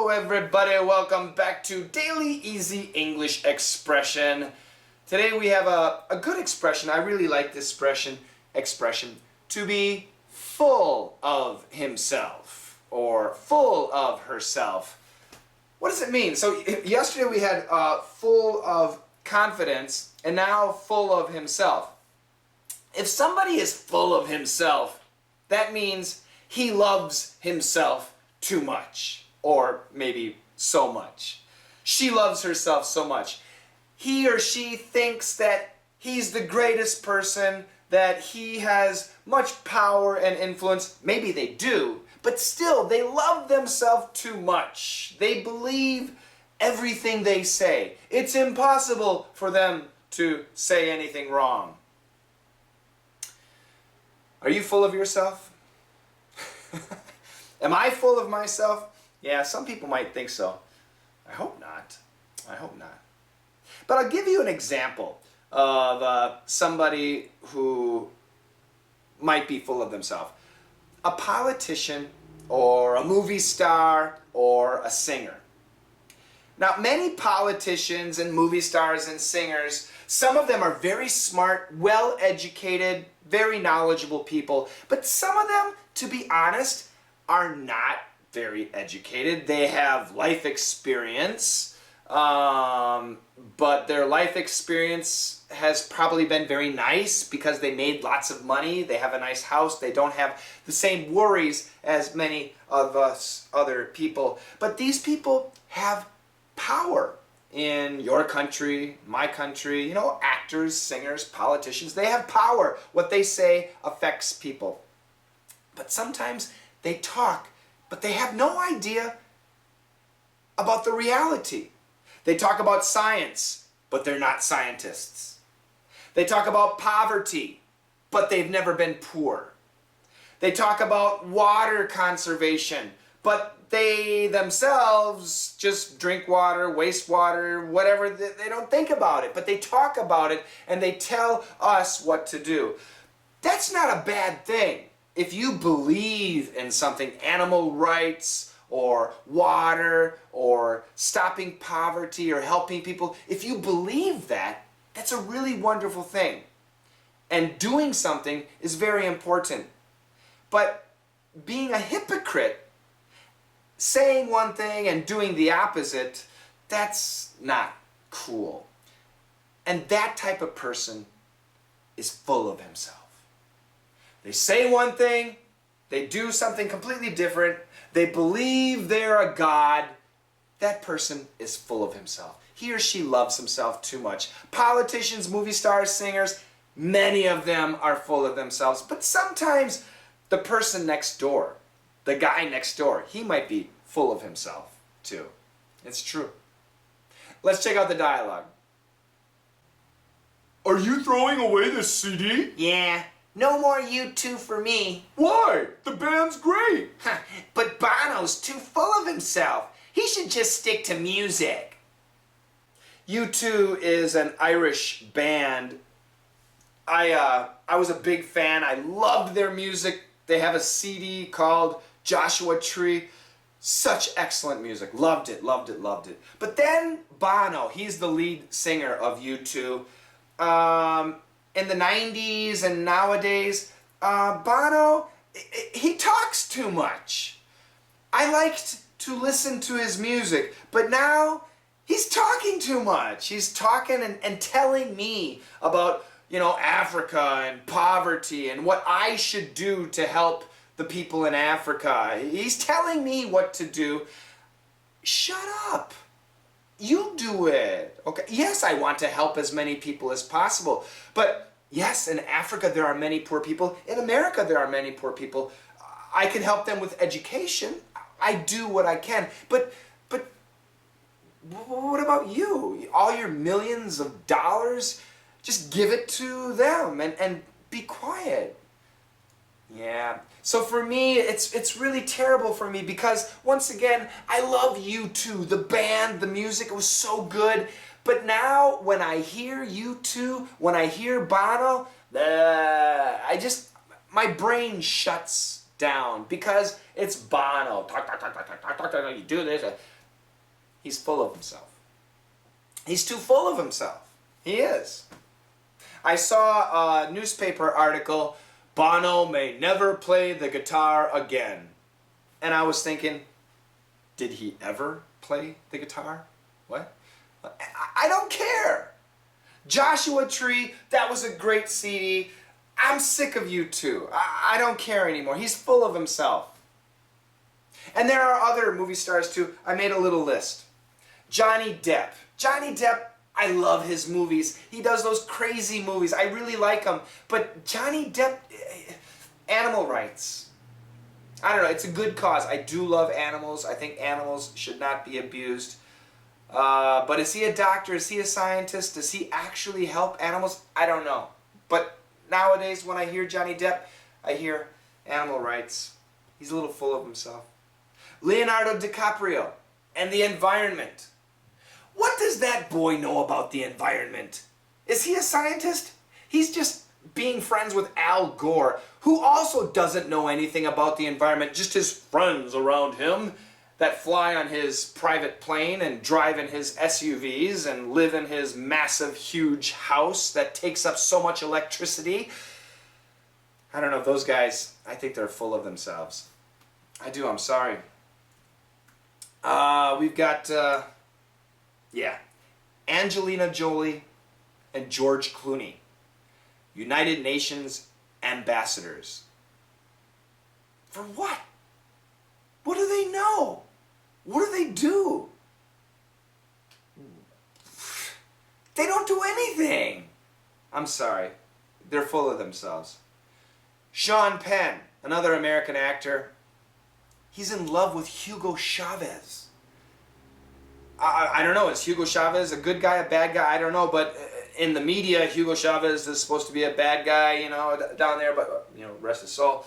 Hello everybody, welcome back to Daily Easy English Expression. Today we have a good expression. I really like this expression, to be full of himself or full of herself. What does it mean? So yesterday we had full of confidence and now full of himself. If somebody is full of himself, that means he loves himself too much, or maybe so much. She loves herself so much. He or she thinks that he's the greatest person, that he has much power and influence. Maybe they do, but still they love themselves too much. They believe everything they say. It's impossible for them to say anything wrong. Are you full of yourself? Am I full of myself? Yeah, some people might think so. I hope not. I hope not. But I'll give you an example of somebody who might be full of themselves. A politician or a movie star or a singer. Now, many politicians and movie stars and singers, some of them are very smart, well-educated, very knowledgeable people, but some of them, to be honest, are not very educated. They have life experience, but their life experience has probably been very nice because they made lots of money, they have a nice house, they don't have the same worries as many of us other people. But these people have power in your country, my country, you know, actors, singers, politicians, they have power. What they say affects people. But sometimes they talk, but they have no idea about the reality. They talk about science, but they're not scientists. They talk about poverty, but they've never been poor. They talk about water conservation, but they themselves just drink water, waste water, whatever. They don't think about it, but they talk about it and they tell us what to do. That's not a bad thing. If you believe in something, animal rights or water or stopping poverty or helping people, if you believe that, that's a really wonderful thing. And doing something is very important. But being a hypocrite, saying one thing and doing the opposite, that's not cool. And that type of person is full of himself. They say one thing, they do something completely different, they believe they're a god. That person is full of himself. He or she loves himself too much. Politicians, movie stars, singers, many of them are full of themselves. But sometimes the person next door, the guy next door, he might be full of himself too. It's true. Let's check out the dialogue. Are you throwing away this CD? Yeah. No more U2 for me. Why? The band's great. But Bono's too full of himself. He should just stick to music. U2 is an Irish band. I was a big fan. I loved their music. They have a CD called Joshua Tree. Such excellent music. Loved it, loved it, loved it. But then Bono, he's the lead singer of U2. In the 90s and nowadays, Bono, he talks too much. I liked to listen to his music, but now he's talking too much. He's talking and telling me about, you know, Africa and poverty and what I should do to help the people in Africa. He's telling me what to do. Shut up. You do it. Okay. Yes, I want to help as many people as possible. But yes, in Africa there are many poor people. In America there are many poor people. I can help them with education. I do what I can. But what about you? All your millions of dollars, just give it to them and be quiet. Yeah. So for me, it's really terrible for me because, once again, I love U2, the band, the music, it was so good. But now, when I hear U2, when I hear Bono, my brain shuts down because it's Bono. You do this. He's full of himself. He's too full of himself. He is. I saw a newspaper article, Bono may never play the guitar again. And I was thinking, did he ever play the guitar? What? I don't care. Joshua Tree, that was a great CD. I'm sick of you two. I don't care anymore. He's full of himself. And there are other movie stars too. I made a little list. Johnny Depp. Johnny Depp, I love his movies. He does those crazy movies. I really like him. But Johnny Depp, animal rights. I don't know. It's a good cause. I do love animals. I think animals should not be abused. But is he a doctor? Is he a scientist? Does he actually help animals? I don't know. But nowadays, when I hear Johnny Depp, I hear animal rights. He's a little full of himself. Leonardo DiCaprio and the environment. What does that boy know about the environment? Is he a scientist? He's just being friends with Al Gore, who also doesn't know anything about the environment, just his friends around him that fly on his private plane and drive in his SUVs and live in his massive, huge house that takes up so much electricity. I don't know, those guys, I think they're full of themselves. I do, I'm sorry. We've got, Angelina Jolie and George Clooney, United Nations ambassadors. For what? What do they know? What do they do? They don't do anything. I'm sorry. They're full of themselves. Sean Penn, another American actor, he's in love with Hugo Chavez. I don't know, is Hugo Chavez a good guy, a bad guy? I don't know, but in the media, Hugo Chavez is supposed to be a bad guy, you know, down there, but, you know, rest his soul.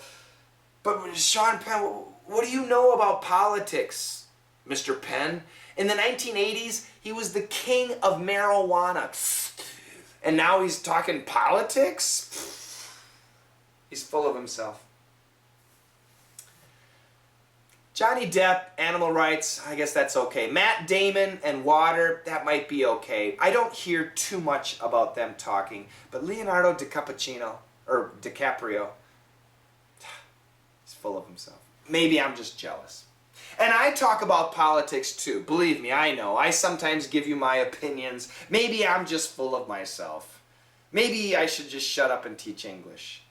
But Sean Penn, what do you know about politics, Mr. Penn? In the 1980s, he was the king of marijuana. And now he's talking politics? He's full of himself. Johnny Depp, animal rights, I guess that's okay. Matt Damon and water, that might be okay. I don't hear too much about them talking. But Leonardo DiCaprio, he's full of himself. Maybe I'm just jealous. And I talk about politics too. Believe me, I know. I sometimes give you my opinions. Maybe I'm just full of myself. Maybe I should just shut up and teach English.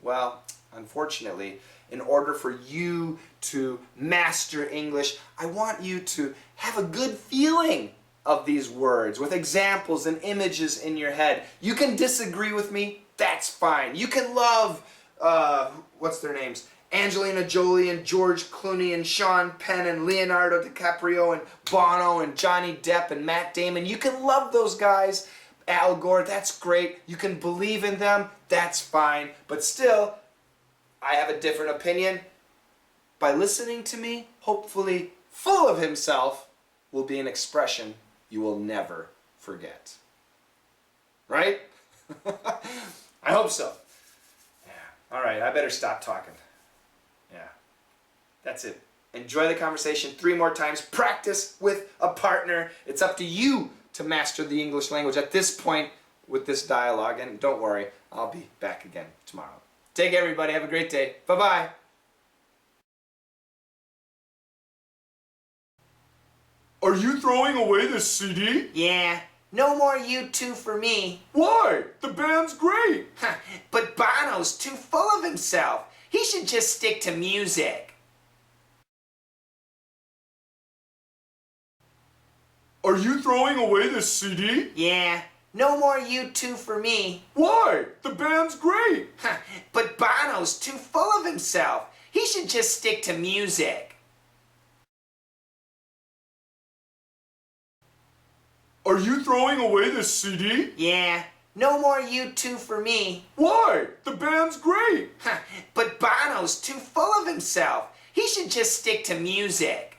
Well, unfortunately, in order for you to master English, I want you to have a good feeling of these words with examples and images in your head. You can disagree with me, that's fine. You can love, what's their names? Angelina Jolie and George Clooney and Sean Penn and Leonardo DiCaprio and Bono and Johnny Depp and Matt Damon. You can love those guys. Al Gore, that's great. You can believe in them, that's fine. But still, I have a different opinion. By listening to me, hopefully full of himself will be an expression you will never forget. Right? I hope so. Yeah. All right, I better stop talking. Yeah. That's it. Enjoy the conversation 3 more times. Practice with a partner. It's up to you to master the English language at this point with this dialogue. And don't worry, I'll be back again tomorrow. Take care, everybody. Have a great day. Bye-bye. Are you throwing away this CD? Yeah. No more U2 for me. Why? The band's great. But Bono's too full of himself. He should just stick to music. Are you throwing away this CD? Yeah. No more U2 for me. Why? The band's great. But Bono's too full of himself. He should just stick to music. Are you throwing away this CD? Yeah. No more U2 for me. Why? The band's great. But Bono's too full of himself. He should just stick to music.